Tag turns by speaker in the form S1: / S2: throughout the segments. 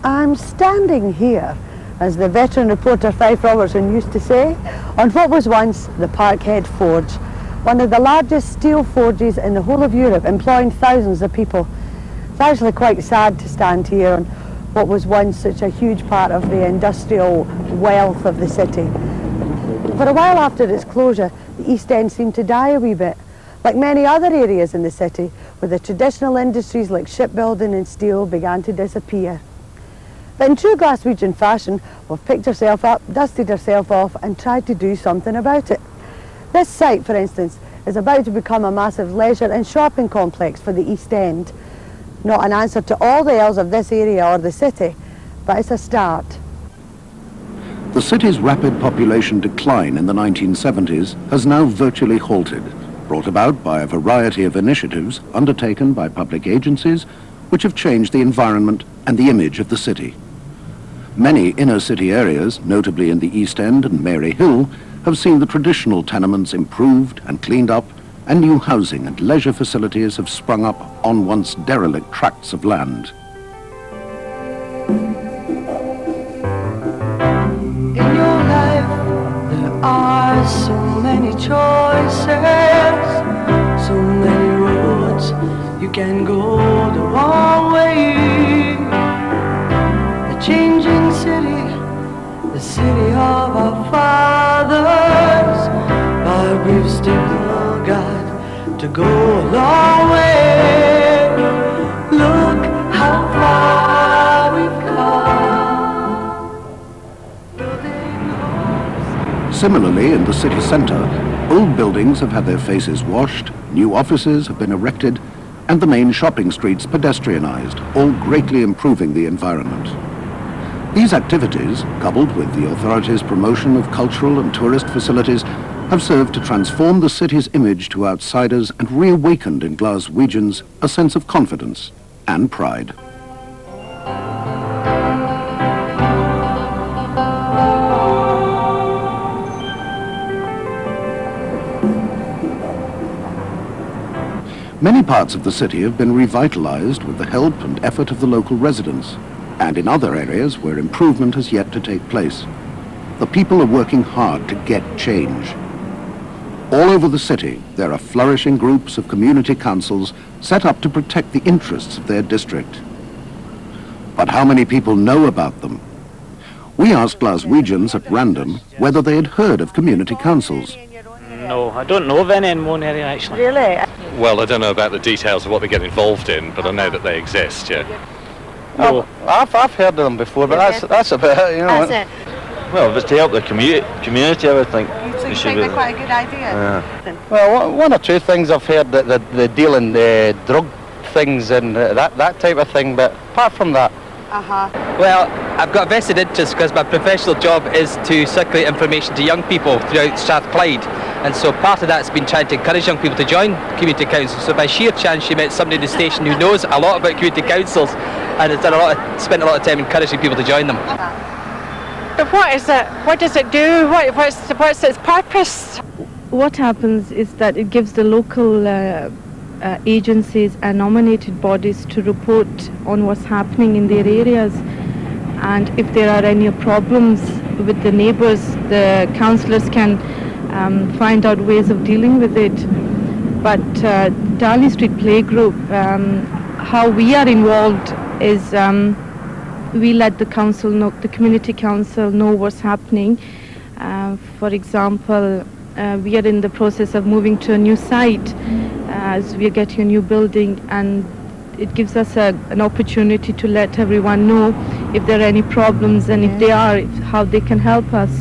S1: I'm standing here, as the veteran reporter Fife Robertson used to say, on what was once the Parkhead Forge, one of the largest steel forges in the whole of Europe, employing thousands of people. It's actually quite sad to stand here on what was once such a huge part of the industrial wealth of the city. For a while after its closure, the East End seemed to die a wee bit, like many other areas in the city, where the traditional industries like shipbuilding and steel began to disappear. But in true Glaswegian fashion, we've picked ourselves up, dusted ourselves off and tried to do something about it. This site, for instance, is about to become a massive leisure and shopping complex for the East End. Not an answer to all the ills of this area or the city, but it's a start.
S2: The city's rapid population decline in the 1970s has now virtually halted, brought about by a variety of initiatives undertaken by public agencies which have changed the environment and the image of the city. Many inner city areas, notably in the East End and Mary Hill, have seen the traditional tenements improved and cleaned up, and new housing and leisure facilities have sprung up on once derelict tracts of land.
S3: In your life, there are so many choices, so many roads you can go the wrong way. A changing city, the city of our fathers, but we've still got to go a long way. Look how far we've come.
S2: Similarly, in the city centre, old buildings have had their faces washed, new offices have been erected, and the main shopping streets pedestrianised, all greatly improving the environment. These activities, coupled with the authorities' promotion of cultural and tourist facilities, have served to transform the city's image to outsiders and reawakened in Glaswegians a sense of confidence and pride. Many parts of the city have been revitalized with the help and effort of the local residents, and in other areas where improvement has yet to take place. The people are working hard to get change. All over the city, there are flourishing groups of community councils set up to protect the interests of their district. But how many people know about them? We asked Glaswegians at random whether they had heard of community councils.
S4: No, I don't know of any in Moan area, actually.
S1: Really?
S5: Well, I don't know about the details of what they get involved in, but I know that they exist, yeah.
S4: No.
S6: I've heard of them before, but that's about it, you know.
S1: That's it.
S6: Well, if it's to help the community, I would think.
S1: So you think they're quite a good idea?
S6: Yeah. Well, one or two things I've heard that they deal in drug things and that type of thing, but apart from that.
S7: Well, I've got a vested interest because my professional job is to circulate information to young people throughout Strathclyde, and so part of that's been trying to encourage young people to join community councils. So by sheer chance you met somebody in the station who knows a lot about community councils and has spent a lot of time encouraging people to join them.
S8: But what is it? What does it do? What's its purpose?
S9: What happens is that it gives the local agencies and nominated bodies to report on what's happening in their areas, and if there are any problems with the neighbours, the councillors can find out ways of dealing with it. But Darley Street Playgroup, how we are involved is we let the council know, the community council know what's happening. For example, we are in the process of moving to a new site as we are getting a new building, and it gives us an opportunity to let everyone know if there are any problems, and if they are, how they can help us.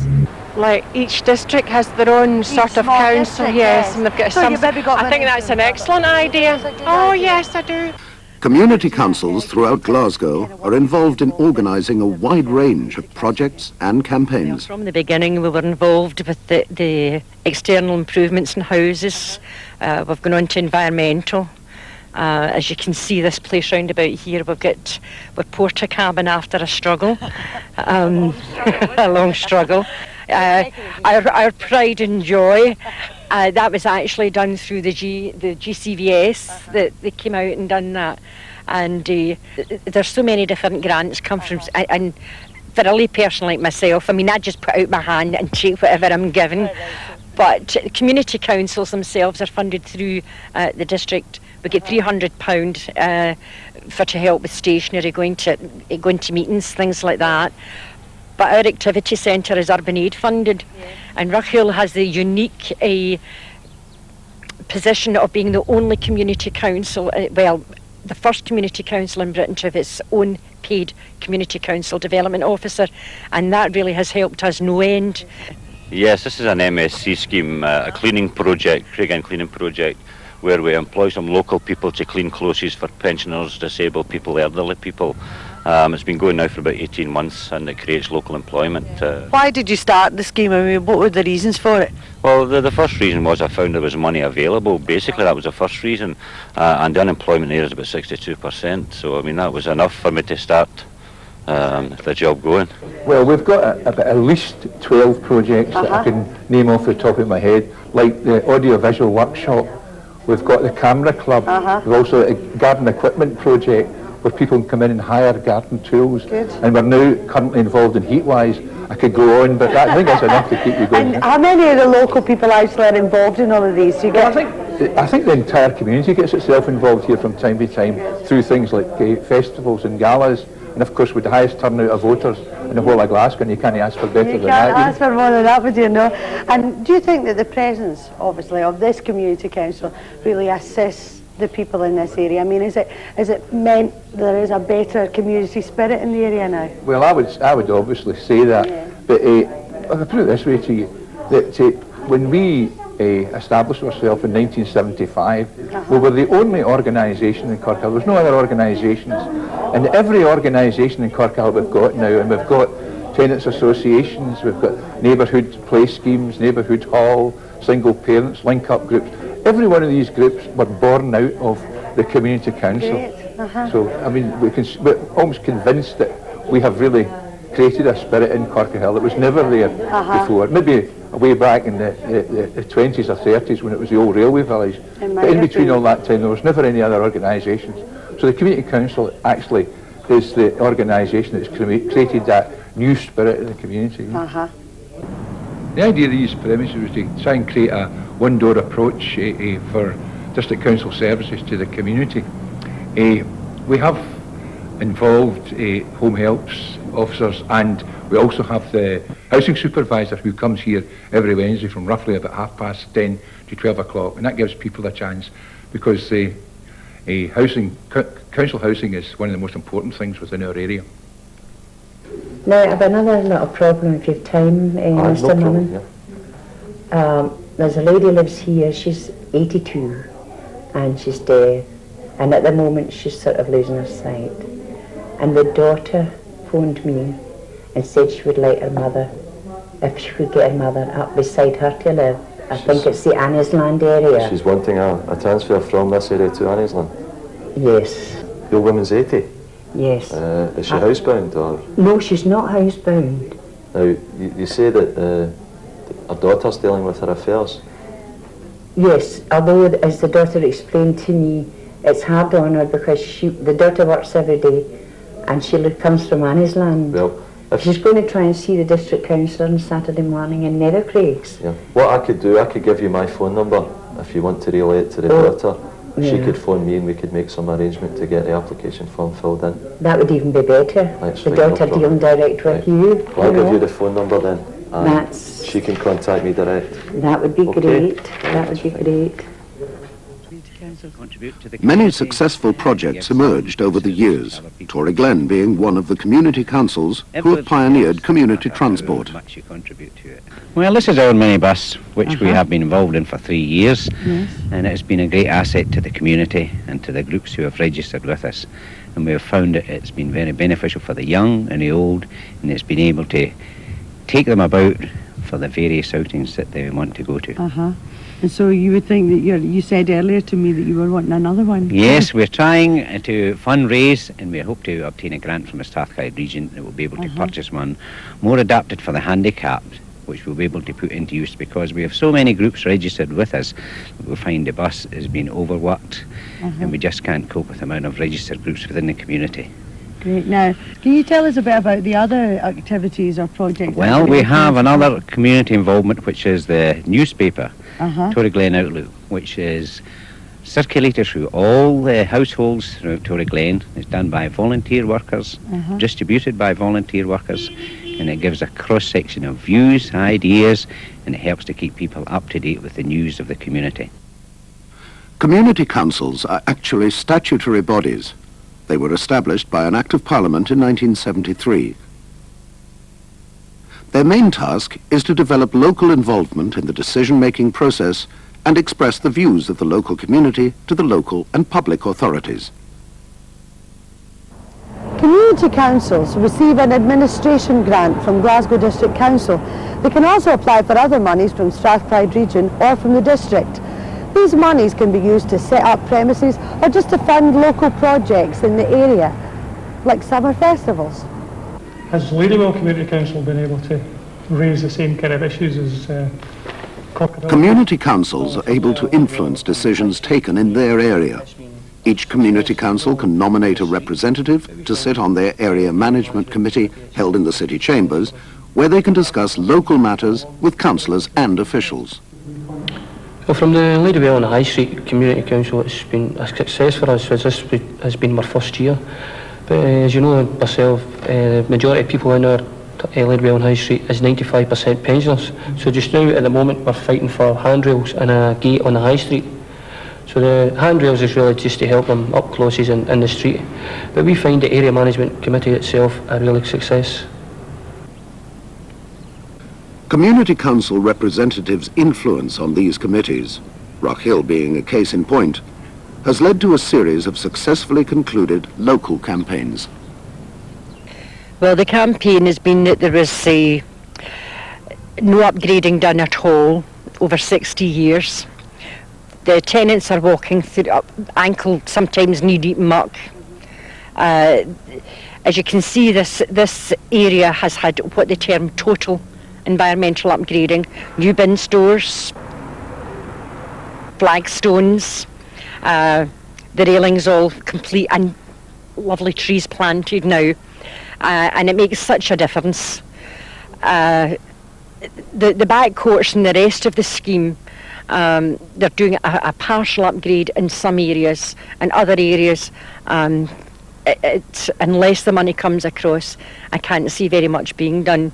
S8: Like each district has their own sort of council, yes, and they've got
S1: So
S8: some.
S1: you maybe got
S8: I think that's an excellent idea. Oh yes, I do.
S2: Community councils throughout Glasgow are involved in organising a wide range of projects and campaigns.
S10: From the beginning we were involved with the external improvements in houses. We've gone on to environmental. As you can see, this place round about here, we're porta cabin after a struggle, a long struggle. Our pride and joy, that was actually done through the GCVS, that they came out and done that. and there's so many different grants come from, and for a lay person like myself, I mean, I just put out my hand and take whatever I'm given. But community councils themselves are funded through the district. We get £300 to help with stationery, going to meetings, things like that. But our activity centre is Urban Aid funded, and Ruckhill has the unique position of being the only community council, the first community council in Britain to have its own paid community council development officer, and that really has helped us no end.
S11: Yes, this is an MSC scheme, a cleaning project, Craigend cleaning project, where we employ some local people to clean closes for pensioners, disabled people, elderly people. It's been going now for about 18 months, and it creates local employment.
S1: Why did you start the scheme? I mean, what were the reasons for it?
S11: Well, the first reason was I found there was money available. Basically, that was the first reason. And the unemployment there is about 62%. So, I mean, that was enough for me to start the job going.
S12: Well, we've got about at least 12 projects that I can name off the top of my head, like the audiovisual workshop. We've got the camera club. We've also a garden equipment project where people can come in and hire garden tools.
S1: Good.
S12: And we're now currently involved in Heatwise. I could go on, but I think that's enough to keep you going.
S1: And how many of the local people actually are involved in all of these?
S12: I think the entire community gets itself involved here from time to time through things like festivals and galas, and of course with the highest turnout of voters in the whole of Glasgow, and you can't ask for better than that.
S1: You can't ask for more than that, would you know? And do you think that the presence, obviously, of this community council really assists the people in this area? I mean, is it meant there is a better community spirit in the area now?
S12: Well, I would obviously say that, but I'll put it this way to you, that when we established ourselves in 1975, we were the only organisation in Corkhill. There was no other organisations, and every organisation in Corkhill we've got now, and we've got tenants associations, we've got neighbourhood play schemes, neighbourhood hall, single parents, link-up groups. Every one of these groups were born out of the community council. So, I mean, we're almost convinced that we have really created a spirit in Corkhill that was never there before. Maybe way back in the 20s or 30s when it was the old railway village. But in between all that time, there was never any other organisations. So the community council actually is the organisation that's created that new spirit in the community. The idea of these premises was to try and create a one-door approach for district council services to the community. We have involved home helps officers, and we also have the housing supervisor who comes here every Wednesday from roughly about 10:30 to 12 o'clock, and that gives people a chance, because council housing is one of the most important things within our area.
S13: Now, I have another little problem if you have time, Mr. Mullen. There's a lady lives here, she's 82, and she's deaf, and at the moment she's sort of losing her sight. And the daughter phoned me and said she would like her mother, if she could get her mother up beside her to live. I think it's the Annisland area.
S14: She's wanting a transfer from this area to Annisland?
S13: Yes.
S14: The old woman's 80?
S13: Yes.
S14: Is she housebound or?
S13: No, she's not housebound.
S14: Now, you say that her daughter's dealing with her affairs?
S13: Yes, although as the daughter explained to me, it's hard on her because the daughter works every day and she comes from Annisland.
S14: Well,
S13: she's going to try and see the district councillor on Saturday morning in Nethercraigs.
S14: Yeah. What I could do, I could give you my phone number if you want to relay it to the daughter. She could phone me and we could make some arrangement to get the application form filled in.
S13: That would even be better. The daughter dealing direct with you.
S14: I'll give you the phone number then. And she can contact me direct.
S13: That would be great. That would be great.
S2: Many successful projects emerged over the years, Tory Glen being one of the community councils who have pioneered community transport.
S15: Well, this is our minibus, which we have been involved in for 3 years, and it's been a great asset to the community and to the groups who have registered with us. And we have found that it's been very beneficial for the young and the old, and it's been able to take them about for the various outings that they want to go to.
S1: And so you would think that you said earlier to me that you were wanting another one.
S15: Yes, we're trying to fundraise, and we hope to obtain a grant from the Strathclyde region that will be able to purchase one more adapted for the handicapped, which we'll be able to put into use, because we have so many groups registered with us. We find the bus has been overworked, and we just can't cope with the amount of registered groups within the community.
S1: Great. Now, can you tell us a bit about the other activities or projects?
S15: Well, we have another community involvement, which is the newspaper, Tory Glen Outlook, which is circulated through all the households throughout Tory Glen. It's done by volunteer workers, distributed by volunteer workers, and it gives a cross-section of views, ideas, and it helps to keep people up to date with the news of the community.
S2: Community councils are actually statutory bodies. They were established by an Act of Parliament in 1973. Their main task is to develop local involvement in the decision-making process and express the views of the local community to the local and public authorities.
S1: Community councils receive an administration grant from Glasgow District Council. They can also apply for other monies from Strathclyde region or from the district. These monies can be used to set up premises or just to fund local projects in the area, like summer festivals.
S16: Has Ladywell Community Council been able to raise the same kind of issues as
S2: Community councils are able to influence decisions taken in their area. Each community council can nominate a representative to sit on their area management committee held in the city chambers, where they can discuss local matters with councillors and officials.
S17: Well, from the Ladywell and High Street Community Council, it's been a success for us, as this has been our first year. But as you know myself, the majority of people in our Ladywell and High Street is 95% pensioners. So just now, at the moment, we're fighting for handrails and a gate on the High Street. So the handrails is really just to help them up closes in the street. But we find the Area Management Committee itself a real success.
S2: Community council representatives' influence on these committees, Rockhill being a case in point, has led to a series of successfully concluded local campaigns.
S10: Well, the campaign has been that there is no upgrading done at all over 60 years. The tenants are walking through ankle, sometimes knee-deep muck. As you can see, this area has had what they term total environmental upgrading. New bin stores, flagstones, the railings all complete, and lovely trees planted now. And it makes such a difference. The back courts and the rest of the scheme, they're doing a partial upgrade in some areas, and other areas, unless the money comes across, I can't see very much being done.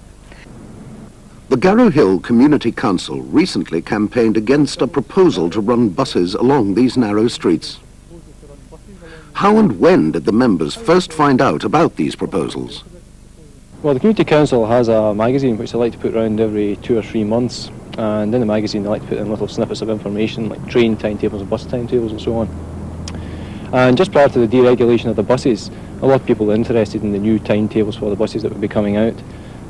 S2: The Garrow Hill Community Council recently campaigned against a proposal to run buses along these narrow streets. How and when did the members first find out about these proposals?
S18: Well, the Community Council has a magazine which they like to put around every 2 or 3 months, and in the magazine they like to put in little snippets of information like train timetables and bus timetables and so on. And just prior to the deregulation of the buses, a lot of people were interested in the new timetables for the buses that would be coming out.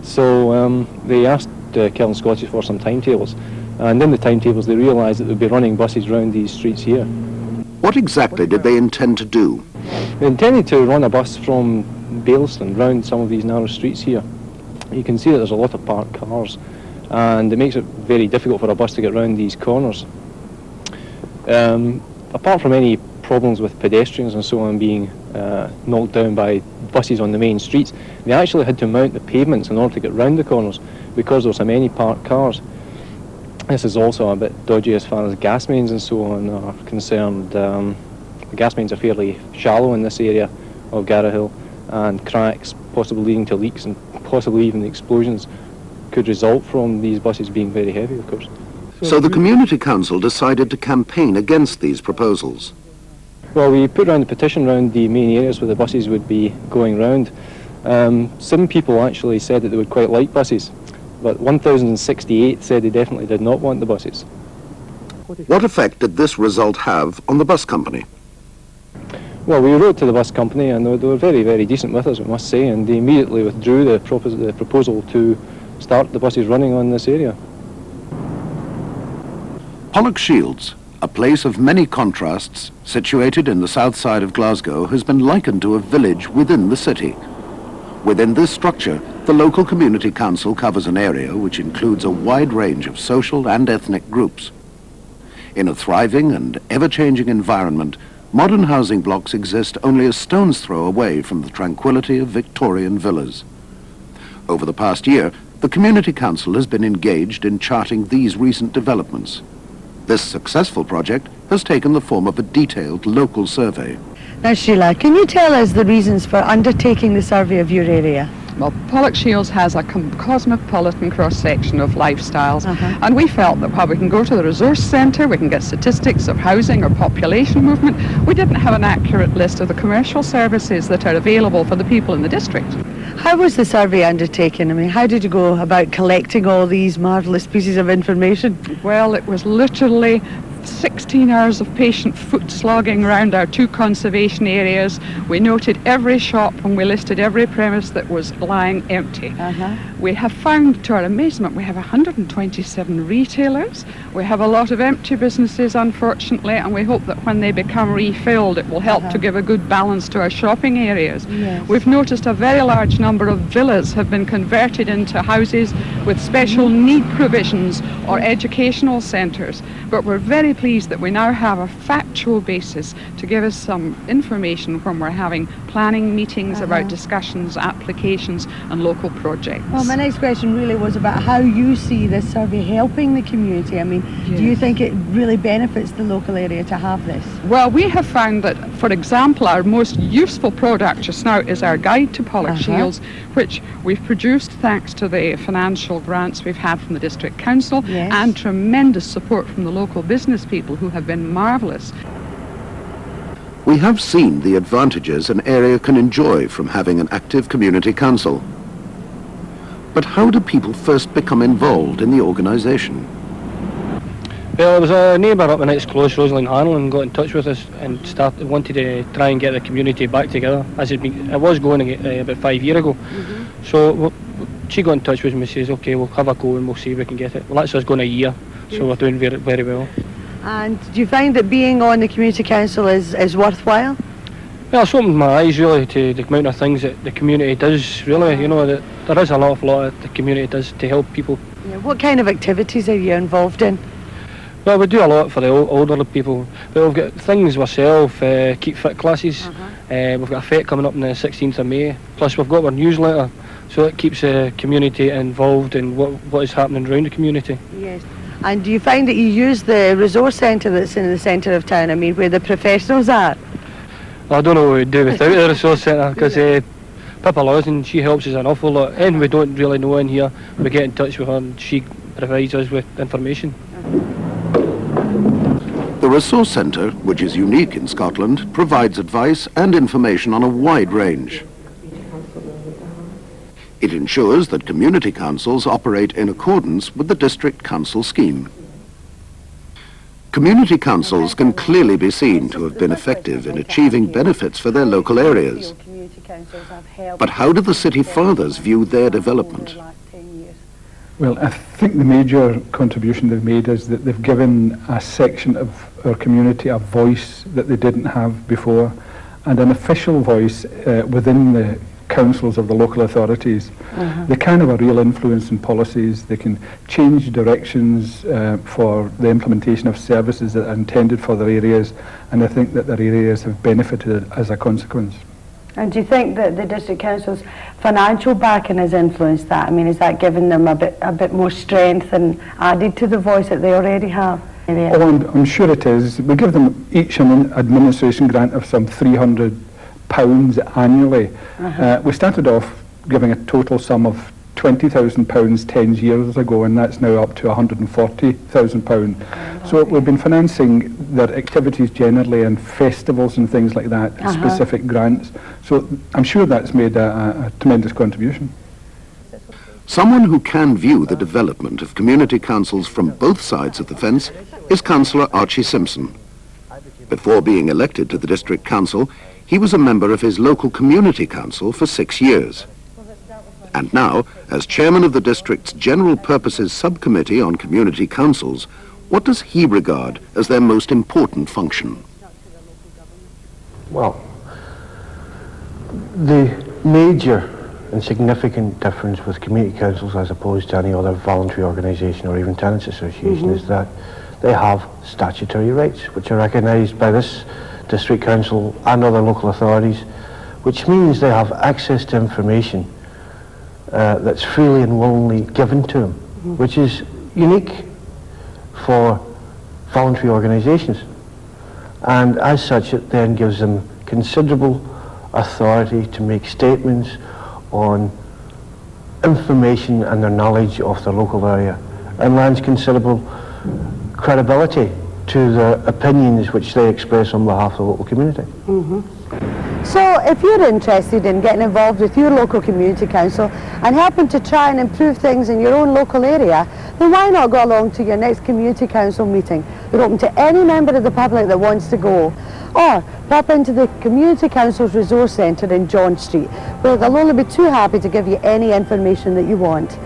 S18: So they asked Kelvin Scottish for some timetables, and in the timetables they realised that they'd be running buses round these streets here.
S2: What exactly did they intend to do?
S18: They intended to run a bus from Bailston round some of these narrow streets here. You can see that there's a lot of parked cars, and it makes it very difficult for a bus to get round these corners. Apart from any problems with pedestrians and so on being knocked down by buses on the main streets, they actually had to mount the pavements in order to get round the corners because there were so many parked cars. This is also a bit dodgy as far as gas mains and so on are concerned. The gas mains are fairly shallow in this area of Garrow Hill, and cracks, possibly leading to leaks and possibly even explosions, could result from these buses being very heavy, of course.
S2: So the Community Council decided to campaign against these proposals.
S18: Well, we put around a petition around the main areas where the buses would be going round. Some people actually said that they would quite like buses, but 1,068 said they definitely did not want the buses.
S2: What effect did this result have on the bus company?
S18: Well, we wrote to the bus company, and they were very, very decent with us, I must say, and they immediately withdrew the proposal to start the buses running on this area.
S2: Pollokshields, a place of many contrasts, situated in the south side of Glasgow, has been likened to a village within the city. Within this structure, The local community council covers an area which includes a wide range of social and ethnic groups. In a thriving and ever-changing environment, modern housing blocks exist only a stone's throw away from the tranquility of Victorian villas. Over the past year, the Community Council has been engaged in charting these recent developments. This successful project has taken the form of a detailed local survey.
S1: Now, Sheila, can you tell us the reasons for undertaking the survey of your area?
S19: Well, Pollokshields has a cosmopolitan cross-section of lifestyles, and we felt that while we can go to the resource centre, we can get statistics of housing or population movement, we didn't have an accurate list of the commercial services that are available for the people in the district.
S1: How was the survey undertaken? I mean, how did you go about collecting all these marvellous pieces of information?
S19: Well, it was literally 16 hours of patient foot slogging around our 2 conservation areas. We noted every shop and we listed every premise that was lying empty. We have found, to our amazement, we have 127 retailers. We have a lot of empty businesses, unfortunately, and we hope that when they become refilled, it will help to give a good balance to our shopping areas.
S1: Yes.
S19: We've noticed a very large number of villas have been converted into houses with special need provisions or educational centres, but we're very pleased that we now have a factual basis to give us some information when we're having planning meetings about discussions, applications and local projects.
S1: Well, my next question really was about how you see this survey helping the community. I mean, do you think it really benefits the local area to have this?
S19: Well, we have found that, for example, our most useful product just now is our guide to Pollokshields, which we've produced thanks to the financial grants we've had from the District Council and tremendous support from the local business people who have been marvellous.
S2: We have seen the advantages an area can enjoy from having an active community council. But how do people first become involved in the organisation?
S17: Well, it was a neighbour up the next close, Rosalind Hanlon, got in touch with us and wanted to try and get the community back together, as it was going about 5 years ago. So she got in touch with me and says, okay, we'll have a go and we'll see if we can get it. Well, that's us going a year, so we're doing very, very well.
S1: And do you find that being on the community council is worthwhile?
S17: Well, it's opened my eyes really to the amount of things that the community does, really. You know, that there is an awful lot that the community does to help people.
S1: Yeah, what kind of activities are you involved in?
S17: Well, we do a lot for the older people. But we've got things ourselves, keep fit classes. We've got a fete coming up on the 16th of May. Plus we've got our newsletter, so it keeps the community involved in what is happening around the community.
S1: Yes. And do you find that you use the resource centre that's in the centre of town, I mean, where the professionals are?
S17: I don't know what we'd do without the resource centre, because Pippa Lawson, she helps us an awful lot. And we don't really know in here, we get in touch with her and she provides us with information.
S2: The Resource Centre, which is unique in Scotland, provides advice and information on a wide range. It ensures that community councils operate in accordance with the district council scheme. Community councils can clearly be seen to have been effective in achieving benefits for their local areas. But how do the city fathers view their development?
S20: Well, I think the major contribution they've made is that they've given a section of our community a voice that they didn't have before, and an official voice within the councils of the local authorities. They can have a real influence in policies. They can change directions for the implementation of services that are intended for their areas, and I think that their areas have benefited as a consequence.
S1: And do you think that the district council's financial backing has influenced that? I mean, has that given them a bit more strength and added to the voice that they already have?
S20: Oh, I'm sure it is. We give them each an administration grant of some £300 annually. We started off giving a total sum of £20,000 10 years ago, and that's now up to £140,000. So we've been financing their activities generally and festivals and things like that, specific grants. So I'm sure that's made a tremendous contribution.
S2: Someone who can view the development of community councils from both sides of the fence is Councillor Archie Simpson. Before being elected to the district council, he was a member of his local community council for 6 years. And now, as chairman of the district's General Purposes Subcommittee on Community Councils, what does he regard as their most important function?
S21: Well, the major and significant difference with community councils as opposed to any other voluntary organisation or even tenants association is that they have statutory rights which are recognised by this district council and other local authorities, which means they have access to information that's freely and willingly given to them, which is unique for voluntary organisations. And as such, it then gives them considerable authority to make statements on information and their knowledge of the local area, and lends considerable credibility to the opinions which they express on behalf of the local community.
S1: So if you're interested in getting involved with your local community council and helping to try and improve things in your own local area, then why not go along to your next community council meeting? They're open to any member of the public that wants to go. Or pop into the Community Council's Resource Centre in John Street, where they'll only be too happy to give you any information that you want.